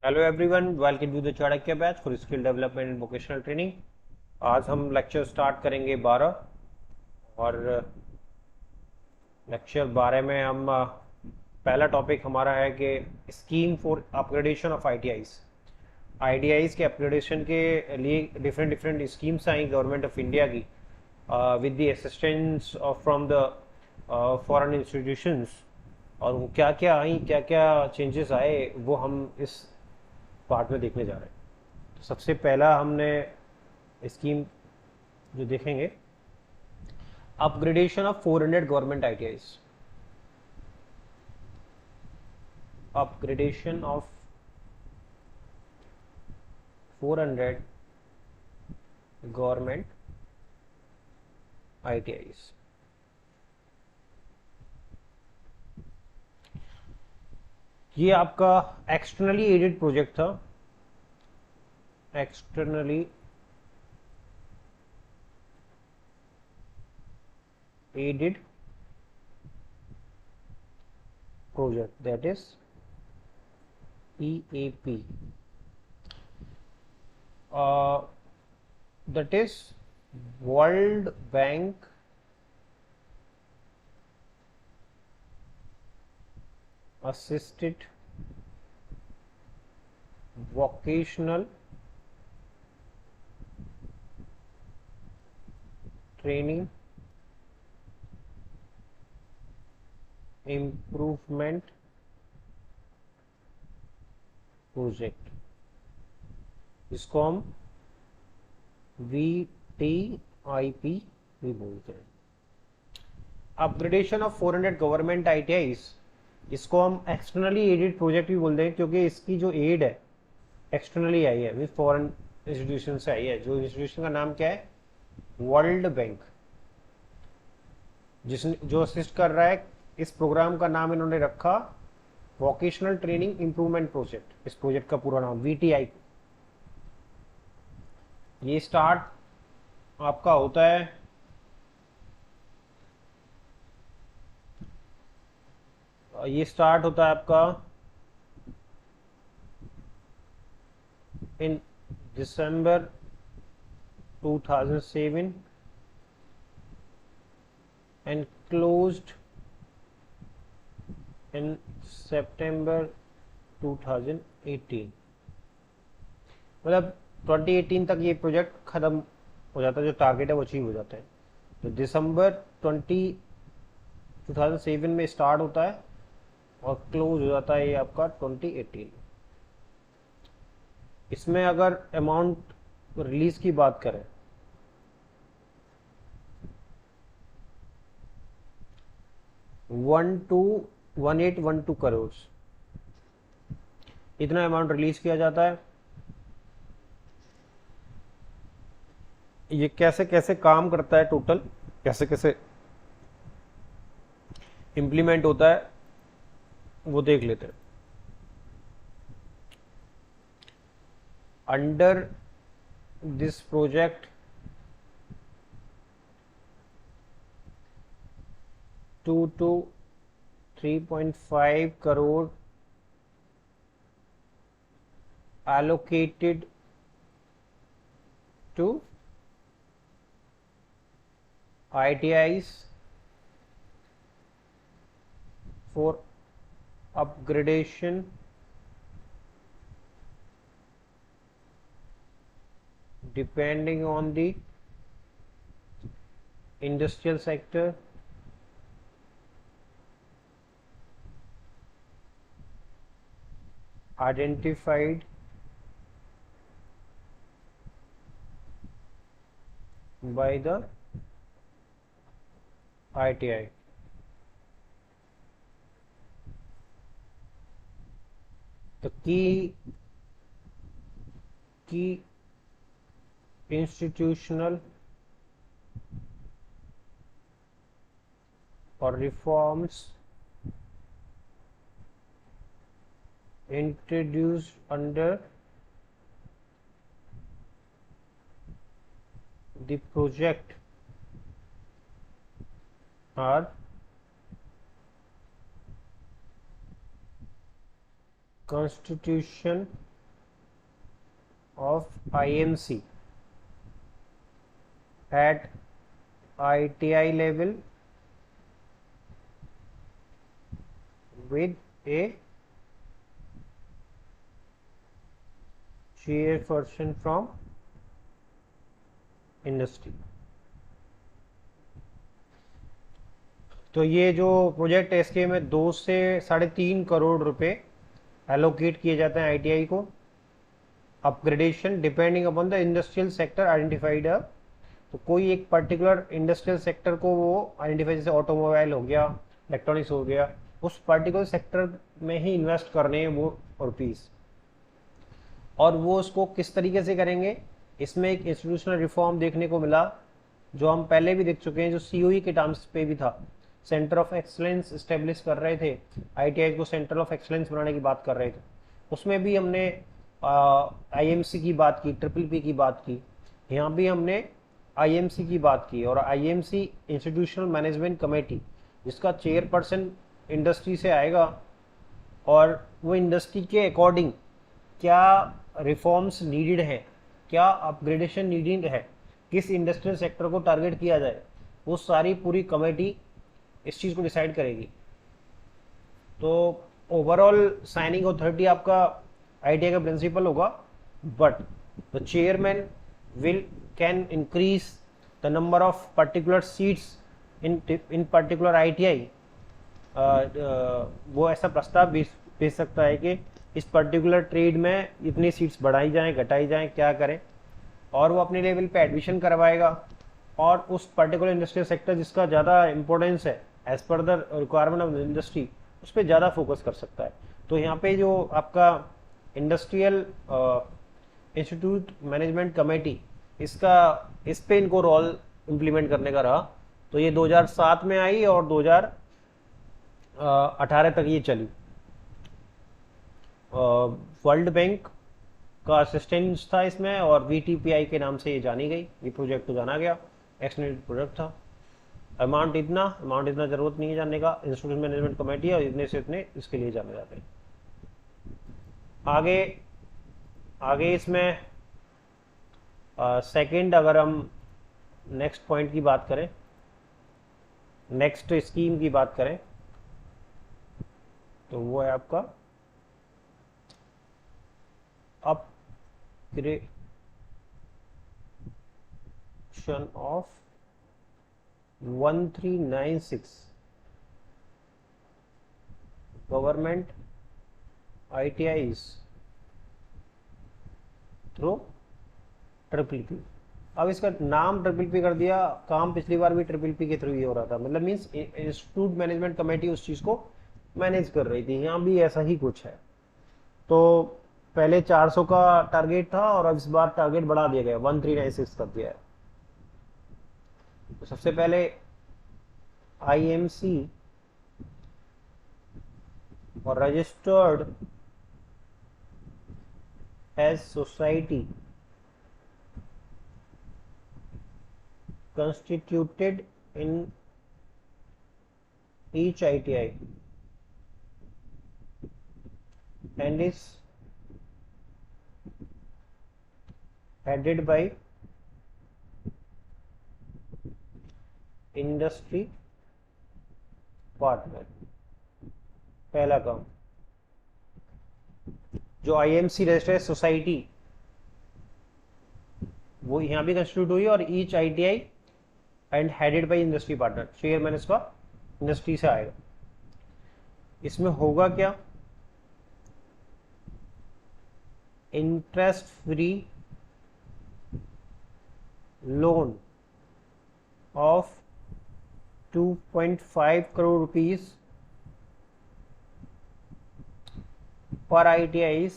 Hello everyone, welcome to the Chanakya batch for skill development and vocational training. आज हम lecture start करेंगे 12 और lecture 12 में हम पहला टॉपिक हमारा है कि scheme for upgradation of ITIs के अपग्रेडेशन के लिए डिफरेंट डिफरेंट स्कीम्स आई गवर्नमेंट ऑफ इंडिया की with the assistance of from the foreign institutions. और वो क्या क्या आई, क्या क्या चेंजेस आए, वो हम इस पार्ट में देखने जा रहे हैं। तो सबसे पहला हमने स्कीम जो देखेंगे, upgradation of 400 government ITIs. Upgradation of 400 government ITIs. ये आपका एक्सटर्नली एडेड प्रोजेक्ट था। Externally aided project, that is EAP, that is World Bank assisted vocational training improvement project. इसको हम VTIP भी बोलते हैं। अपग्रेडेशन ऑफ 400 गवर्नमेंट आईटीआईज, इसको हम एक्सटर्नली एडेड प्रोजेक्ट भी बोलते हैं क्योंकि इसकी जो एड है एक्सटर्नली आई है, विद फॉरेन इंस्टीट्यूशन से आई है। जो इंस्टीट्यूशन का नाम क्या है? World bank. जिसने जो असिस्ट कर रहा है, इस प्रोग्राम का नाम इन्होंने रखा वोकेशनल ट्रेनिंग इंप्रूवमेंट प्रोजेक्ट। इस प्रोजेक्ट का पूरा नाम VTI। ये स्टार्ट आपका होता है आपका इन दिसंबर 2007 एंड क्लोज्ड इन सितंबर 2018। मतलब 2018 तक ये प्रोजेक्ट खत्म हो जाता है, जो टारगेट है वो अचीव हो जाता है। तो दिसंबर 2007 में स्टार्ट होता है और क्लोज हो जाता है ये आपका 2018। इसमें अगर अमाउंट रिलीज की बात करें, वन टू 1812 करोड़ इतना अमाउंट रिलीज किया जाता है। ये कैसे कैसे काम करता है, टोटल कैसे कैसे इंप्लीमेंट होता है, वो देख लेते हैं। Under this project 2 to 3.5 crore allocated to ITIs for upgradation depending on the industrial sector, identified by the ITI. The key institutional or reforms introduced under the project are constitution of IMC at ITI level with a chairperson from industry. तो ये जो project है इसके में 2 से 3.5 करोड़ रुपए allocate किए जाते हैं आईटीआई को। Upgradation depending upon the industrial sector identified. तो कोई एक पर्टिकुलर इंडस्ट्रियल सेक्टर को वो आइडेंटिफाई, जैसे ऑटोमोबाइल हो गया, इलेक्ट्रॉनिक्स हो गया, उस पर्टिकुलर सेक्टर में ही इन्वेस्ट करने हैं वो रुपीस। और वो उसको किस तरीके से करेंगे, इसमें एक इंस्टीट्यूशनल रिफॉर्म देखने को मिला जो हम पहले भी देख चुके हैं, जो सीओई के टर्म्स पे भी था। सेंटर ऑफ एक्सलेंस इस्टेब्लिश कर रहे थे, आईटीआई को सेंटर ऑफ एक्सलेंस बनाने की बात कर रहे थे। उसमें भी हमने आईएमसी की बात की, ट्रिपल पी की बात की, यहाँ भी हमने आईएमसी की बात की। और आईएमसी इंस्टीट्यूशनल मैनेजमेंट कमेटी, जिसका चेयरपर्सन इंडस्ट्री से आएगा, और वो इंडस्ट्री के अकॉर्डिंग क्या रिफॉर्म्स नीडेड हैं, क्या अपग्रेडेशन नीडेड है, किस इंडस्ट्रियल सेक्टर को टारगेट किया जाए, वो सारी पूरी कमेटी इस चीज़ को डिसाइड करेगी। तो ओवरऑल साइनिंग अथॉरिटी आपका आईटीआई का प्रिंसिपल होगा, but the chairman will can increase the number of particular seats in particular ITI. वो ऐसा प्रस्ताव भेज सकता है कि इस पर्टिकुलर ट्रेड में इतनी सीट्स बढ़ाई जाएं, घटाई जाएं, क्या करें, और वो अपने लेवल पे एडमिशन करवाएगा। और उस पर्टिकुलर इंडस्ट्रियल सेक्टर जिसका ज़्यादा इंपॉर्टेंस है as per the requirement of the industry, उस पर ज़्यादा फोकस कर सकता है। तो यहाँ पे जो आपका इंडस्ट्रियल इंस्टीट्यूट मैनेजमेंट कमेटी, इस पे इनको रोल इम्प्लीमेंट करने का रहा। तो ये 2007 में आई और 2018 तक ये चली। वर्ल्ड बैंक का असिस्टेंस था इसमें, और वीटीपीआई के नाम से ये जानी गई, ये प्रोजेक्ट को जाना गया, एक्सटेंडेड प्रोजेक्ट था। अमाउंट इतना जरूरत नहीं है जानने का, इंस्टीट्यूट मैनेजमेंट कमेटी है और इतने से इतने इसके लिए जाने जाते हैं। आगे इसमें सेकंड, अगर हम नेक्स्ट पॉइंट की बात करें, नेक्स्ट स्कीम की बात करें, तो वो है आपका upgradation of 1396 government ITIs through triple P. अब इसका नाम ट्रिपल पी कर दिया, काम पिछली बार भी ट्रिपल पी के थ्रू ही हो रहा था, मतलब मीन्स इंस्टीट्यूट मैनेजमेंट कमेटी उस चीज़ को मैनेज कर रही थी। यहाँ भी ऐसा ही कुछ है। तो पहले 400 का टारगेट था और अब इस बार टारगेट बढ़ा दिया गया, 1396 कर दिया है। तो सबसे पहले आईएमसी और registered as society constituted in each ITI and is headed by industry partner। पहला काम, जो आईएमसी रजिस्टर्ड सोसाइटी वो यहाँ भी कंस्टिट्यूट हुई, और each ITI and headed by industry partner, chairman इसका इंडस्ट्री से आएगा। इसमें होगा क्या, interest free loan of 2.5 crore rupees पर ITIs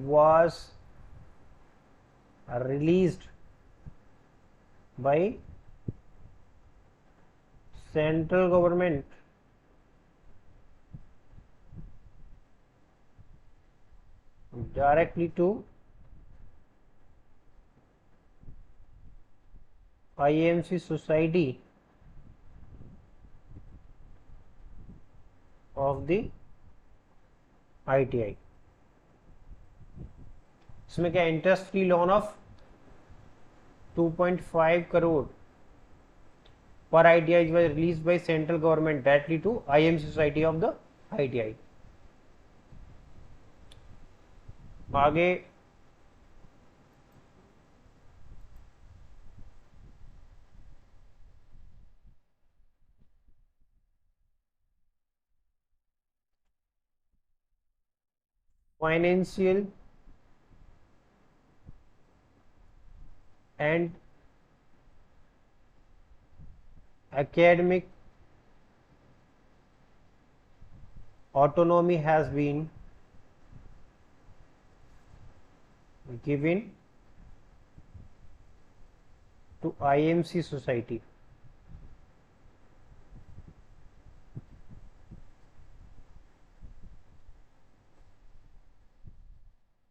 was released by central government directly to IMC society of the ITI। इसमें क्या interest free loan of 2.5 crore per ITI was released by central government directly to IMC Society of the ITI. आगे financial and academic autonomy has been given to IMC society.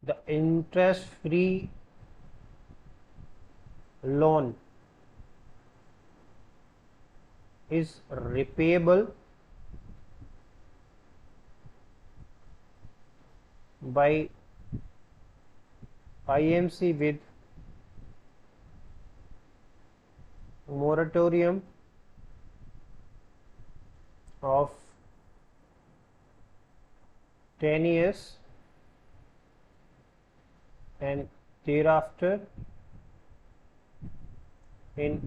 The interest free loan is repayable by IMC with moratorium of 10 years and thereafter in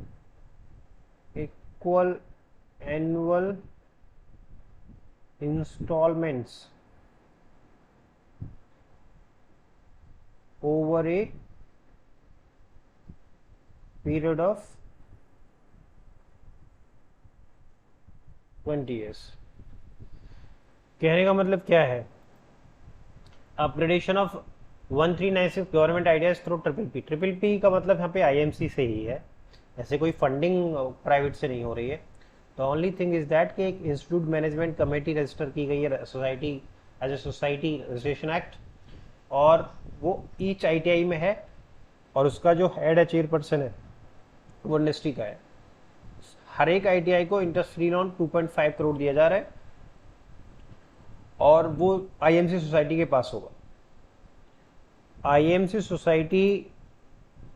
equal annual installments over a period of 20 years. कहने का मतलब क्या है? Upgradation of 1396 government ideas through triple P का मतलब यहाँ पे IMC से ही है, ऐसे कोई फंडिंग प्राइवेट से नहीं हो रही है. The only thing is that कि एक इंस्टीट्यूट मैनेजमेंट कमेटी रजिस्टर की गई है society as a society registration act, और वो ईच आईटीआई में है, और उसका जो हेड है, चेयरपर्सन है, वो इंडस्ट्री का है. हर एक आईटीआई को इंटरेस्ट फ्री लोन 2.5 करोड़ दिया जा रहा है, और वो आईएमसी सोसाइटी के पास होगा. आईएमसी सोसाइटी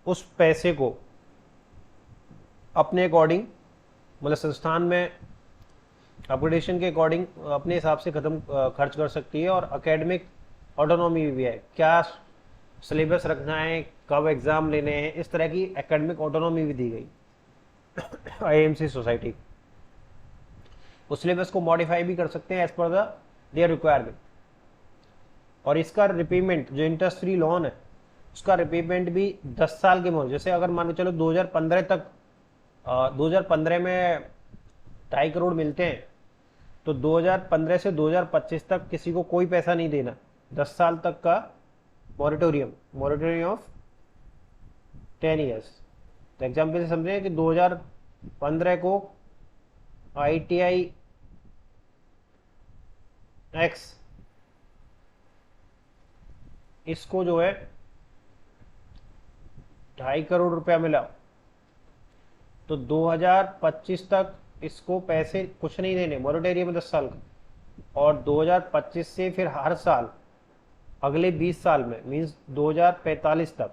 उस पैसे को अपने अकॉर्डिंग, मतलब संस्थान में अपग्रेडेशन के अकॉर्डिंग अपने हिसाब से खर्च कर सकती है, और एकेडमिक ऑटोनॉमी भी है, क्या सिलेबस रखना है, कब एग्जाम लेने हैं, इस तरह की एकेडमिक ऑटोनॉमी भी दी गई आईएमसी सोसाइटी. उस सिलेबस को मॉडिफाई भी कर सकते हैं as per the their requirement. और इसका रिपेमेंट, जो इंटरेस्ट फ्री लोन है, उसका रिपेमेंट भी 10 साल के मोड, जैसे अगर मान लो चलो 2015 तक 2015 में 2.5 करोड़ मिलते हैं, तो 2015 से 2025 तक किसी को कोई पैसा नहीं देना, 10 साल तक का मोरेटोरियम ऑफ 10 ईयर्स. तो एग्जाम्पल से समझें कि 2015 को ITI एक्स इसको जो है 2.5 करोड़ रुपया मिला, तो 2025 तक इसको पैसे कुछ नहीं देने, मोरेटोरियम 10 साल का, और 2025 से फिर हर साल अगले 20 साल में, मीन्स 2045 तक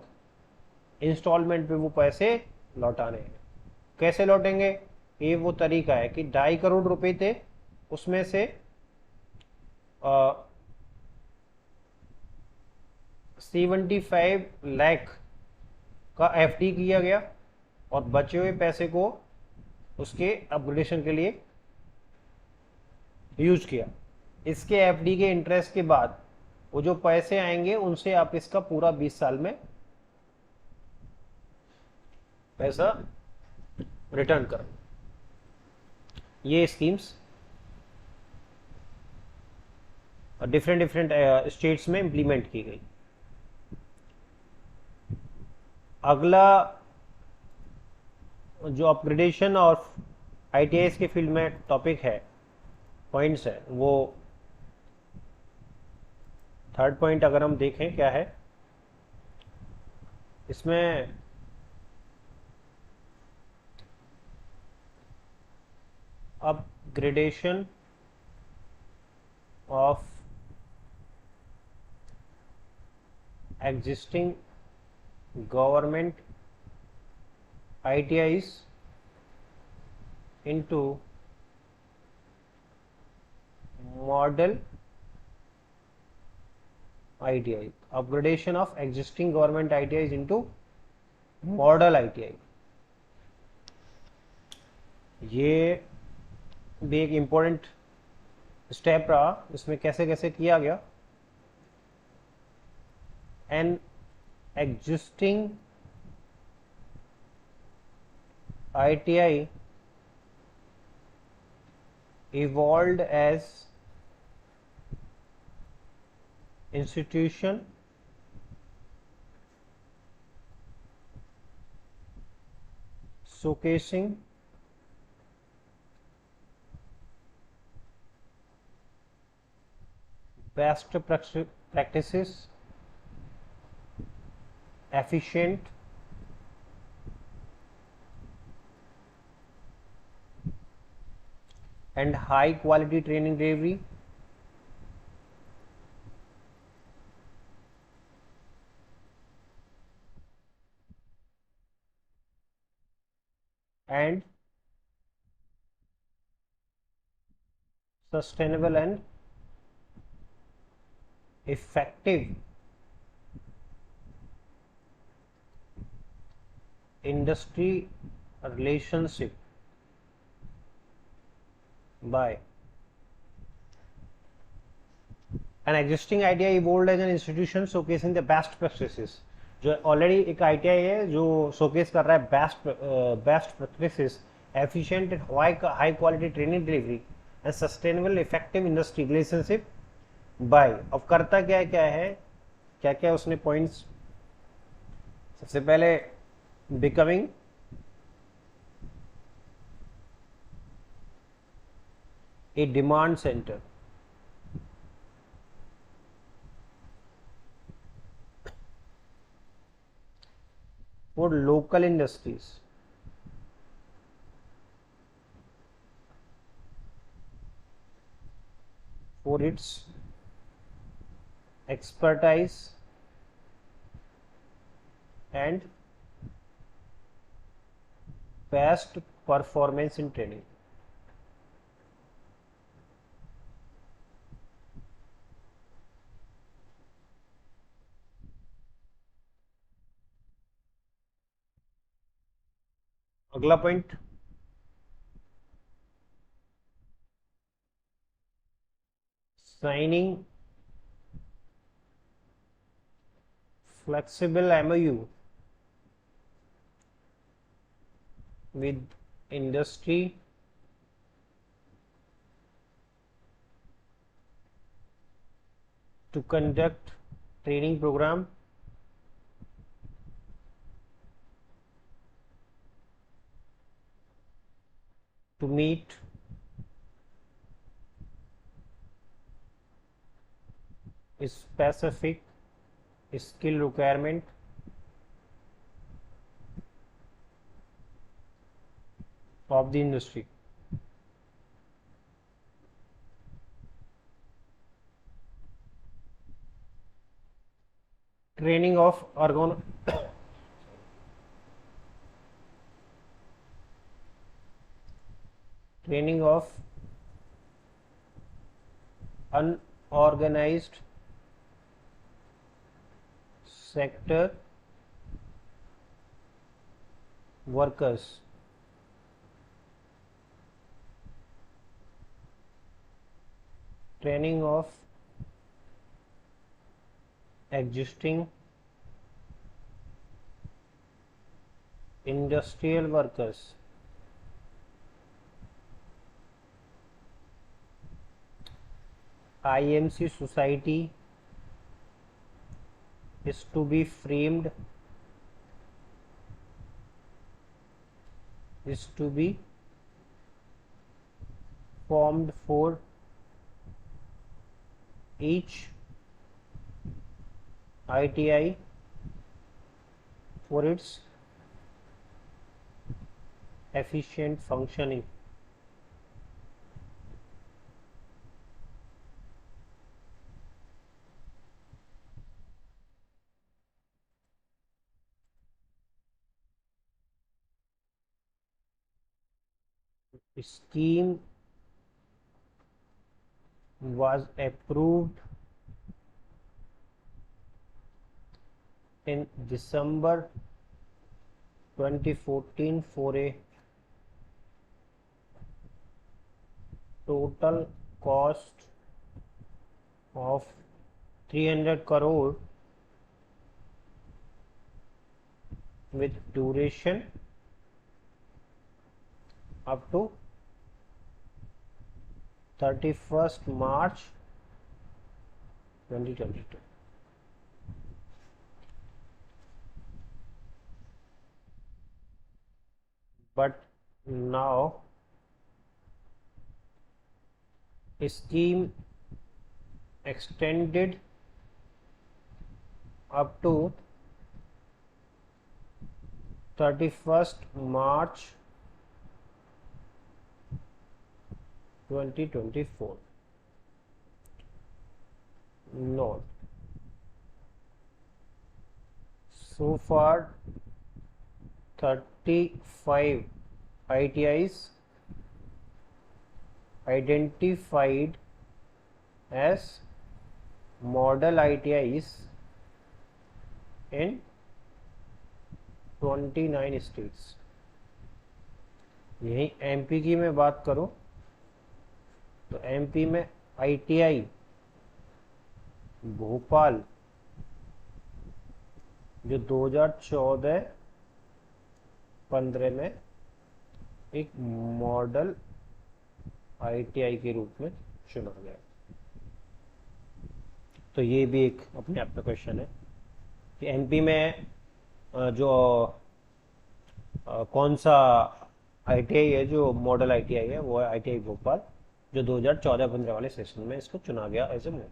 इंस्टॉलमेंट पे वो पैसे लौटाने हैं. कैसे लौटेंगे? ये वो तरीका है कि 2.5 करोड़ रुपए थे, उसमें से 75 लाख का एफडी किया गया, और बचे हुए पैसे को उसके अपग्रेडेशन के लिए यूज किया. इसके एफडी के इंटरेस्ट के बाद वो जो पैसे आएंगे, उनसे आप इसका पूरा 20 साल में पैसा रिटर्न करो. ये स्कीम्स डिफरेंट स्टेट्स में इंप्लीमेंट की गई. अगला जो अपग्रेडेशन ऑफ आईटीआईस के फील्ड में टॉपिक है, पॉइंट्स है, वो थर्ड पॉइंट अगर हम देखें क्या है इसमें, upgradation of existing government ITIs into model ITI, upgradation of existing government ITIs into model ITI। ये भी एक इम्पोर्टेंट स्टेप रहा। इसमें कैसे कैसे किया गया, N existing ITI evolved as institution showcasing best practices, efficient and high quality training delivery, and sustainable and effective industry relationship by an existing ITI evolved as an institution showcasing the best practices। जो already एक ITI है जो showcase कर रहा है best practices, efficient and high quality training delivery and sustainable effective industry relationship by. अब करता क्या है, क्या क्या उसने पॉइंट्स। सबसे पहले becoming a demand centre, for local industries, for its expertise and best performance in training। अगला point, signing flexible MOU with industry to conduct training program to meet specific skill requirement of the industry। Training of training of unorganized sector workers, training of existing industrial workers, IMC society is to be formed for each ITI for its efficient functioning। scheme was approved in December 2014 for a total cost of 300 crore with duration up to 31st March 2022. But now scheme extended up to 31st March 2024. Note, so far 35 ITIs identified as model ITIs in 29 states. यही MP की मैं बात करूं तो MP में ITI Bhopal जो 2014-15 में एक मॉडल ITI के रूप में चुना गया। तो ये भी एक अपने आप में क्वेश्चन है कि एमपी में जो कौन सा ITI है जो मॉडल ITI है वो है ITI भोपाल जो 2014-15 वाले सेशन में इसको चुना गया एज ए मॉडल।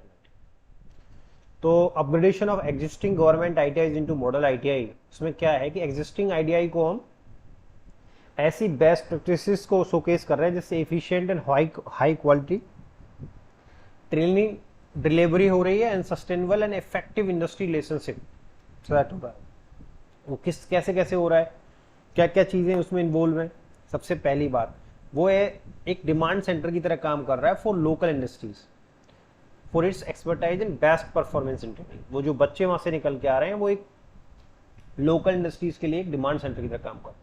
तो upgradation of existing government ITIs into model ITI, इसमें क्या है कि एग्जिस्टिंग ITI को हम ऐसी बेस्ट प्रैक्टिसेस को शोकेस कर रहे हैं जिससे efficient and high quality training delivery हो रही है and sustainable and effective industry relationship set हो रहा है। वो किस कैसे कैसे हो रहा है, क्या क्या चीज़ें उसमें इन्वॉल्व हैं। सबसे पहली बात वो है एक डिमांड सेंटर की तरह काम कर रहा है for local industries for its expertise and best performance in training. वो जो बच्चे वहां से निकल के आ रहे हैं वो एक लोकल इंडस्ट्रीज के लिए एक डिमांड सेंटर की तरह काम कर रहे हैं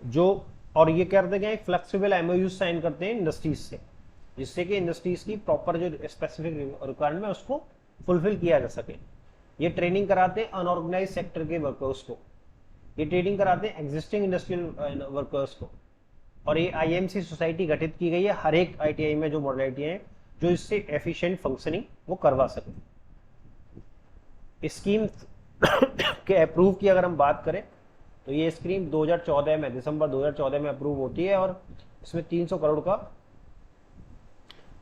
जो, और ये क्या करते हैं फ्लेक्सिबल MOU साइन करते हैं इंडस्ट्रीज से जिससे कि इंडस्ट्रीज की प्रॉपर जो स्पेसिफिक रिक्वायरमेंट है उसको फुलफिल किया जा सके। ये ट्रेनिंग कराते हैं अनऑर्गेनाइज सेक्टर के वर्कर्स को, ये ट्रेनिंग कराते हैं एग्जिस्टिंग इंडस्ट्रियल वर्कर्स को, और ये IMC सोसाइटी गठित की गई है हर एक ITI में जो मॉडल ITI है जो इससे एफिशिएंट फंक्शनिंग वो करवा सके। स्कीम के अप्रूव की अगर हम बात करें तो ये स्कीम 2014 में दिसंबर 2014 में अप्रूव होती है और इसमें 300 करोड़ का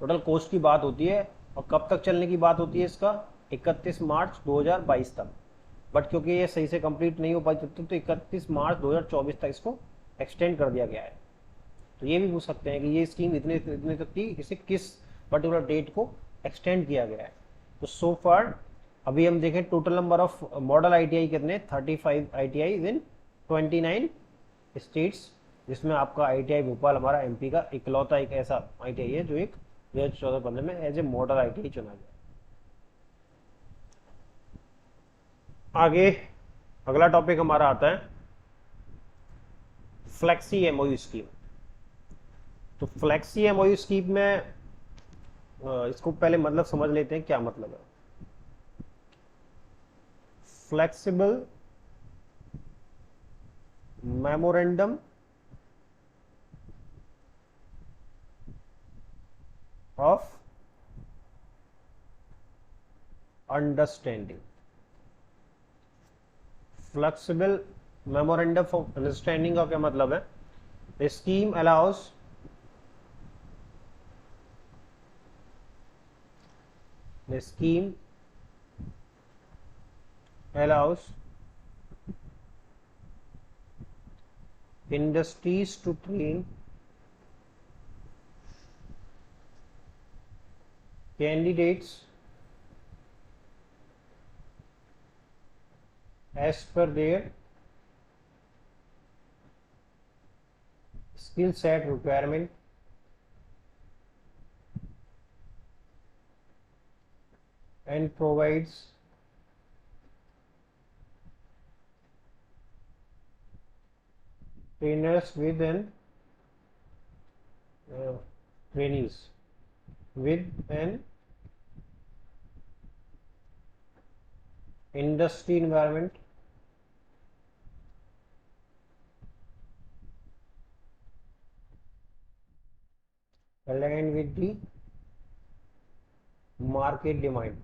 टोटल कॉस्ट की बात होती है। और कब तक चलने की बात होती है इसका 31 मार्च 2022 तक। बट क्योंकि ये सही से कंप्लीट नहीं हो पाई तब तक तो 31 मार्च 2024 तक इसको एक्सटेंड कर दिया गया है। तो ये भी पूछ सकते हैं कि ये स्कीम इतने तक थी, इसे किस पर्टिकुलर डेट को एक्सटेंड किया गया है। तो सो फार अभी हम देखें total number of model ITI कितने 35 ITIs इन 29 स्टेट्स, जिसमें आपका ITI भोपाल हमारा MP का इकलौता एक ऐसा ITI है जो एक 2014-15 में एज ए मॉडल ITI चुना गया। आगे अगला टॉपिक हमारा आता है फ्लेक्सी MOU स्कीम। तो फ्लेक्सी MOU स्कीम में इसको पहले मतलब समझ लेते हैं क्या मतलब है। Flexible memorandum of understanding. Flexible memorandum of understanding का क्या मतलब है? The scheme allows industries to train candidates as per their skill set requirement, and provides trainers with an uh, trainees with an industry environment aligned with the market demand.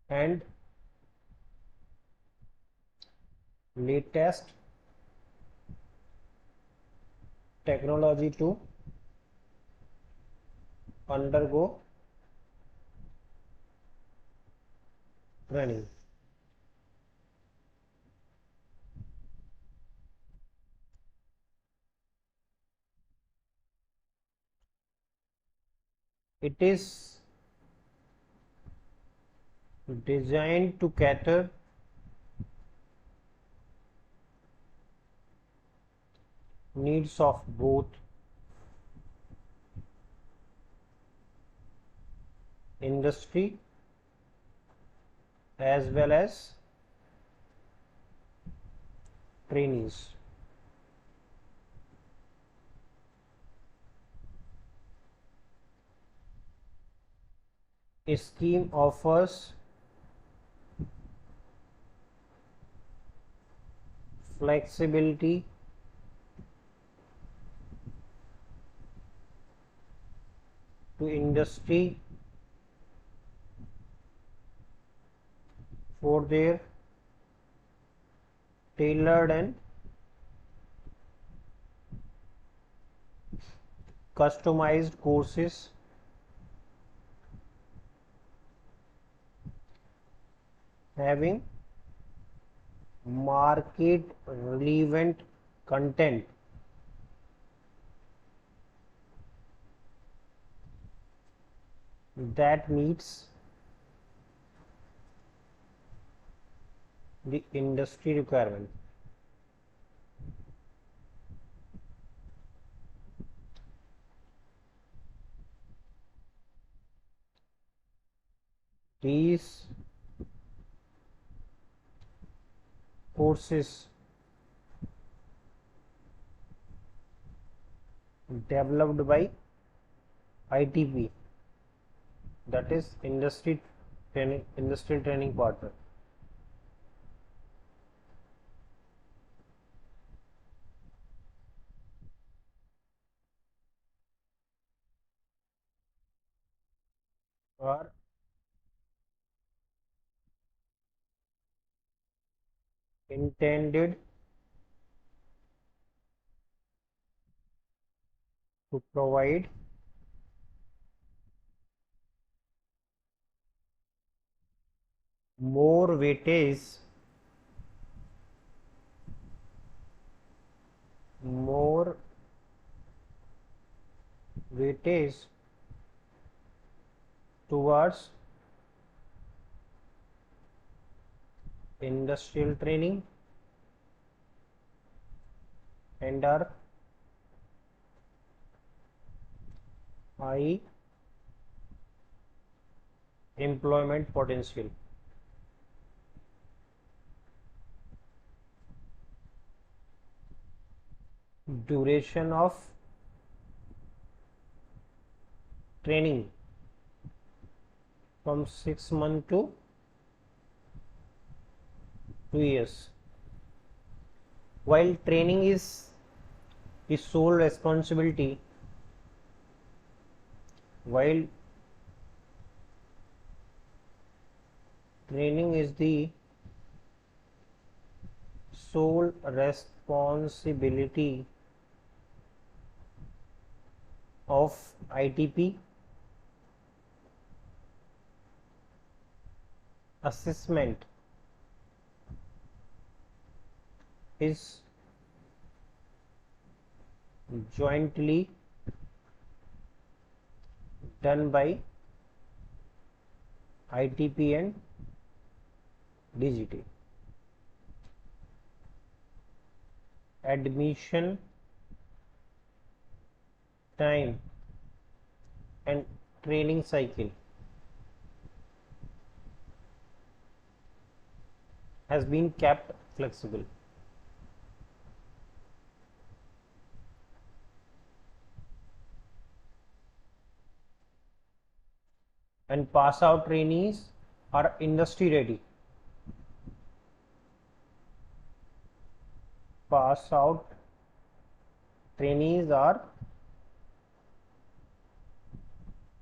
And latest technology to undergo training. It is designed to cater needs of both industry as well as trainees. A scheme offers flexibility to industry for their tailored and customized courses having market relevant content that meets the industry requirement. These courses developed by ITP, that is industrial training partner, are intended to provide more more weightage towards industrial training and are high employment potential. Duration of training from 6 months to 2 years. While training is the sole responsibility, while training is the sole responsibility of ITP, assessment is jointly done by ITP and DGT. admission time and training cycle has been kept flexible. And pass out trainees are industry ready. Pass out trainees are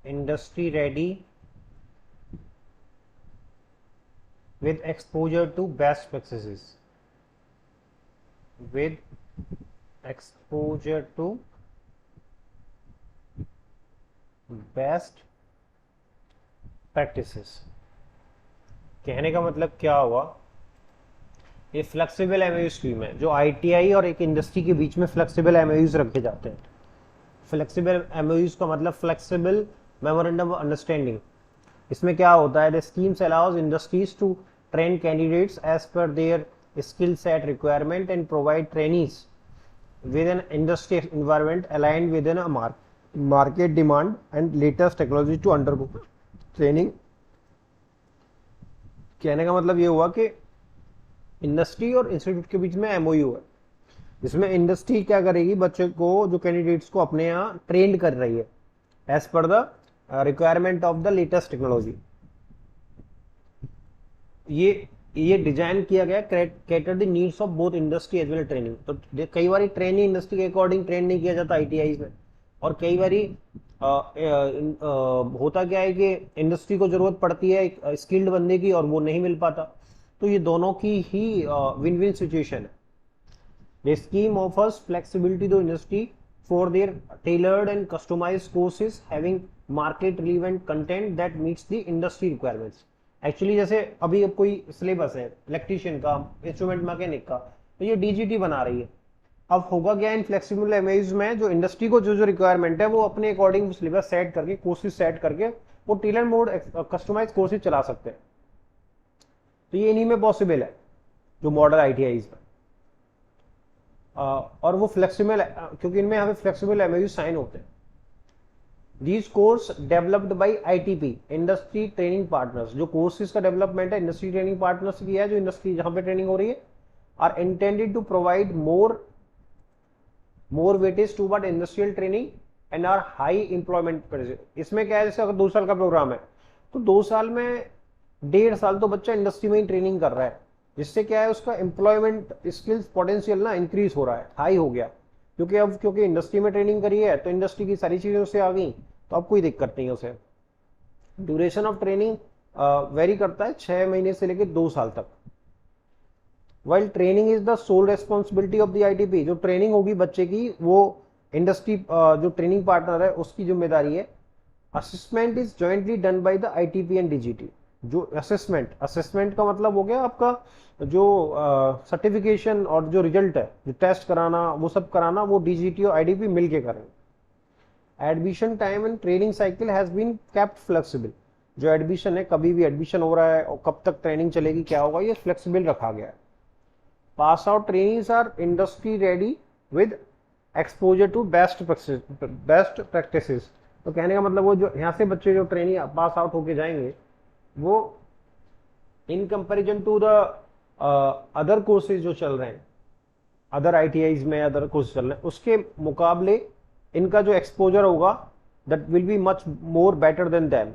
industry ready with exposure to best practices. With exposure to best practices. कहने का मतलब क्या हुआ, ये flexible MOU scheme है जो ITI और एक इंडस्ट्री के बीच में फ्लेक्सिबल एमओयूज रखे जाते हैं. फ्लेक्सिबल एमओयूज का मतलब फ्लेक्सिबल मेमोरेंडम ऑफ अंडरस्टैंडिंग. इसमें क्या होता है, the schemes allows industries to train candidates as per their skill set requirement and provide trainees with an industry environment aligned with an market demand and latest technology to undergo training. कहने का मतलब ये हुआ कि industry और institute के बीच में MOU है. इसमें इंडस्ट्री क्या करेगी, बच्चे को जो कैंडिडेट्स को अपने यहाँ ट्रेंड कर रही है as per the requirement of the latest technology. ये डिजाइन किया गया cater the needs of both industry as well training. तो कई बार ट्रेनिंग इंडस्ट्री के अकॉर्डिंग ट्रेन नहीं किया जाता आईटीआई में, और कई बार होता क्या है कि इंडस्ट्री को जरूरत पड़ती है एक स्किल्ड बंदे की और वो नहीं मिल पाता. तो ये दोनों की ही विन विन सिचुएशन है. The scheme offers flexibility to industry for their tailored and customised courses having market relevant content that meets the industry requirements. Actually जैसे अभी अब कोई सिलेबस है इलेक्ट्रीशियन का, इंस्ट्रूमेंट मैकेनिक का, तो ये डीजीटी बना रही है. अब होगा क्या, इन फ्लेक्सिबल एमओयूज में जो इंडस्ट्री को जो रिक्वायरमेंट है वो अपने अकॉर्डिंग सिलेबस सेट करके, कोर्सेज सेट करके वो टेलर मोड कस्टमाइज कोर्सेज चला सकते हैं. तो ये इन्हीं में पॉसिबल है जो मॉडल आईटीआईज में. और वो फ्लेक्सिबल क्योंकि इनमें हमें फ्लेक्सिबल एमओयू साइन होते हैं. These course developed by ITP industry training partners. जो कोर्सेज का डेवलपमेंट है इंडस्ट्री ट्रेनिंग पार्टनर्स की है, जो इंडस्ट्री जहां पे ट्रेनिंग हो रही है, are intended to provide more weightage toward industrial training and are high employment. इसमें क्या है, जैसे अगर 2 साल का प्रोग्राम है तो 2 साल में 1.5 साल तो बच्चा इंडस्ट्री में ही ट्रेनिंग कर रहा है, जिससे क्या है उसका एम्प्लॉयमेंट स्किल्स पोटेंशियल ना इंक्रीज हो रहा है, हाई हो गया. क्योंकि इंडस्ट्री में ट्रेनिंग करी है तो इंडस्ट्री की सारी चीजें उससे आ गई, तो अब कोई दिक्कत नहीं है उसे. ड्यूरेशन ऑफ ट्रेनिंग वेरी करता है 6 महीने से लेकर 2 साल तक. While training is the sole responsibility of the ITP. जो ट्रेनिंग होगी बच्चे की वो इंडस्ट्री जो ट्रेनिंग पार्टनर है उसकी जिम्मेदारी है. Assessment is jointly done by the ITP and DGT. जो असेसमेंट का मतलब हो गया आपका जो सर्टिफिकेशन और जो रिजल्ट है, जो टेस्ट कराना, वो सब कराना वो डीजीटी और आईटीपी मिलके करेंगे. Admission time and training cycle has been kept flexible. जो एडमिशन है, कभी भी एडमिशन हो रहा है और कब तक ट्रेनिंग चलेगी, क्या होगा, ये फ्लेक्सिबल रखा गया है. Pass out trainings are industry ready with exposure to best practices. तो कहने का मतलब वो जो यहाँ से बच्चे जो ट्रेनिंग पास आउट होके जाएंगे वो in comparison to the other courses जो चल रहे हैं, अदर आईटीआईज में अदर कोर्सेज चल रहे हैं, उसके मुकाबले इनका जो एक्सपोजर होगा that will be much more better than them.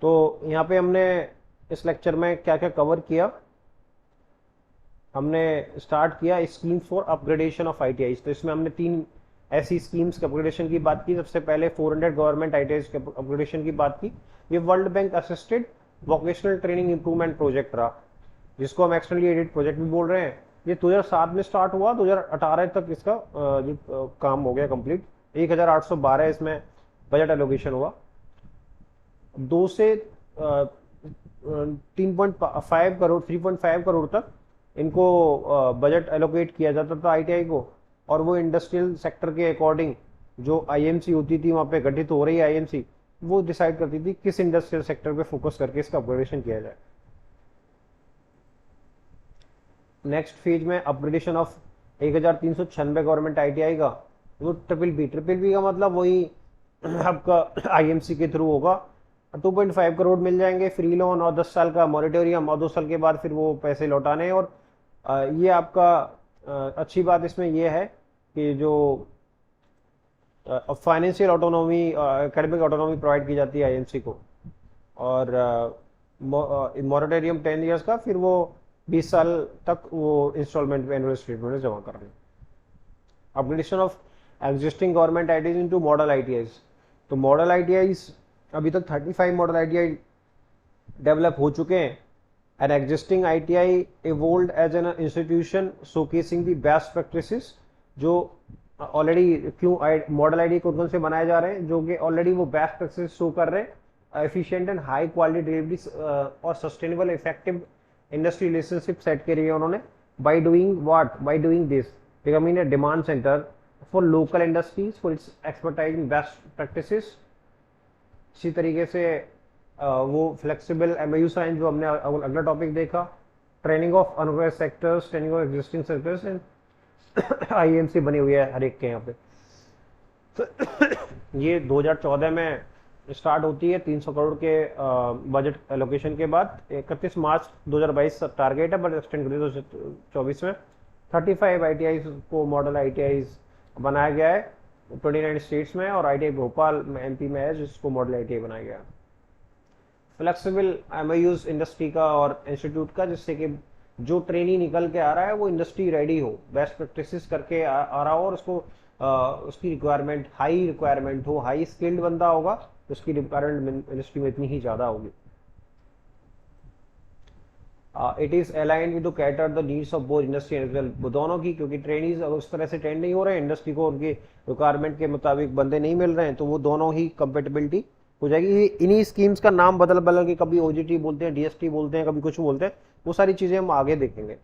तो यहाँ पे हमने इस लेक्चर में क्या क्या कवर किया. हमने स्टार्ट किया schemes for upgradation of ITIs. तो इसमें हमने 3 ऐसी स्कीम्स के अपग्रेडेशन की बात की. सबसे पहले 400 गवर्नमेंट आईटीआईज के अपग्रेडेशन की बात की. ये world bank assisted vocational training improvement project रहा, जिसको हम एक्सटर्नली एडेड प्रोजेक्ट भी बोल रहे हैं. ये 2007 में स्टार्ट हुआ, 2018 तक इसका जो काम हो गया कंप्लीट. 1812 इसमें बजट एलोकेशन हुआ. 2 से 3.5 करोड़ 3.5 करोड़ तक इनको बजट एलोकेट किया जाता था आईटीआई को. और वो इंडस्ट्रियल सेक्टर के अकॉर्डिंग जो आईएमसी होती थी, वहाँ पे गठित हो रही है आईएमसी, वो डिसाइड करती थी किस इंडस्ट्रियल सेक्टर पे फोकस करके इसका अपग्रेडेशन किया जाए. नेक्स्ट फेज में अपग्रेडेशन ऑफ 1396 गवर्नमेंट ITI का, वो ट्रिपल बी का मतलब वही आपका IMC के थ्रू होगा। 2.5 करोड़ मिल जाएंगे फ्री लोन और 10 साल का मॉरिटोरियम, और 2 साल के बाद फिर वो पैसे लौटाने हैं। और ये आपका अच्छी बात इसमें ये है कि जो financial autonomy, academic autonomy provide की जाती है IMC को। और मॉरिटोरियम 10 ईयर्स का, फिर वो 20 साल तक वो इंस्टॉलमेंट में एनुअल स्टेटमेंट में जमा करना है। Upgradation of existing government ITIs into model ITIs। तो मॉडल ITIs अभी तक 35 मॉडल ITI डेवलप हो चुके हैं। An existing ITI evolved as an institution showcasing the best practices. जो ऑलरेडी क्यों मॉडल ITI कौन कौन से बनाए जा रहे हैं, जो कि ऑलरेडी वो बेस्ट प्रैक्टिस शो कर रहे हैं, efficient and high quality delivery और sustainable effective industry relationship set करी है उन्होंने। By doing this becoming a demand centre for local industries for its expertise in best practices. इसी तरीके से वो फ्लेक्सिबल MOU साइन, जो हमने अगला टॉपिक देखा, training of unorganised sectors, training of existing sectors and IMC बनी हुई है हर एक के यहाँ पे। तो ये 2014 में स्टार्ट होती है 300 करोड़ के बजट एलोकेशन के बाद। 31 मार्च 2022 टारगेट है, बट एक्सटेंड कर 2024 में 35 ITIs को मॉडल ITIs बनाया गया है 29 स्टेट्स में, और ITI भोपाल MP में है जिसको मॉडल ITI बनाया गया है। फ्लेक्सिबल MOUs इंडस्ट्री का और इंस्टीट्यूट का, जिससे कि जो ट्रेनी निकल के आ रहा है वो इंडस्ट्री रेडी हो, बेस्ट प्रैक्टिसेस करके आ रहा हो, और उसको उसकी रिक्वायरमेंट हाई रिक्वायरमेंट हो, हाई स्किल्ड बंदा होगा, उसकी रिक्वायरमेंट इंडस्ट्री में इतनी ही ज़्यादा होगी। It is aligned with to cater the needs of both industry and well. दोनों की, क्योंकि ट्रेनीज उस तरह से ट्रेंड नहीं हो रहे हैं, इंडस्ट्री को उनकी रिक्वायरमेंट के मुताबिक बंदे नहीं मिल रहे हैं, तो वो दोनों ही कंपेटेबिलिटी हो जाएगी। इन्हीं स्कीम्स का नाम बदल बदल के कभी OGT बोलते हैं, DST बोलते हैं, कभी कुछ बोलते हैं, वो सारी चीज़ें हम आगे देखेंगे।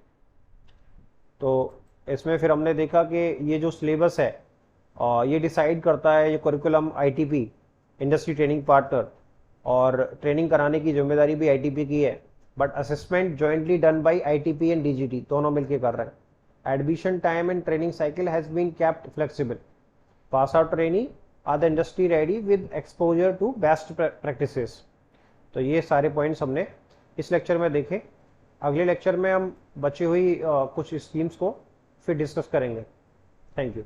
तो इसमें फिर हमने देखा कि ये जो सिलेबस है ये डिसाइड करता है ये curriculum ITP, industry training partner, और ट्रेनिंग कराने की जिम्मेदारी भी ITP की है, but assessment jointly done by ITP and DGT, दोनों मिलकर कर रहे हैं। Admission time and training cycle has been kept flexible. Pass out trainee are the industry ready with exposure to best practices. तो ये सारे पॉइंट्स हमने इस लेक्चर में देखे। अगले लेक्चर में हम बची हुई कुछ स्कीम्स को फिर डिस्कस करेंगे। Thank you.